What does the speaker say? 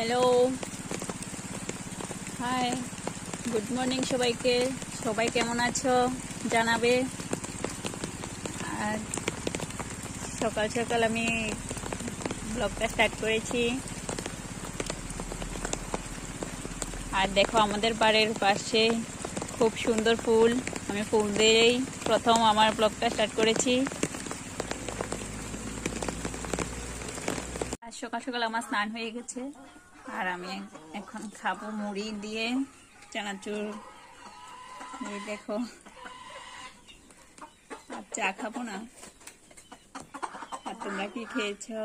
Hello, high, good morning সবাইকে। সবাই কেমন আছো জানাবে। আর সকাল সকাল আমি ব্লগটা স্টার্ট করেছি। আর দেখো আমাদের বাড়ির পাশে খুব সুন্দর ফুল। আমি ফুল দিয়েই প্রথম আমার ব্লগটা স্টার্ট করেছি। আর সকাল সকাল আমার স্নান হয়ে গেছে। আর আমি এখন খাবো মুড়ি দিয়ে চানাচুর। এই দেখো, আর চা খাবো না। আর তোমরা কি খেয়েছো?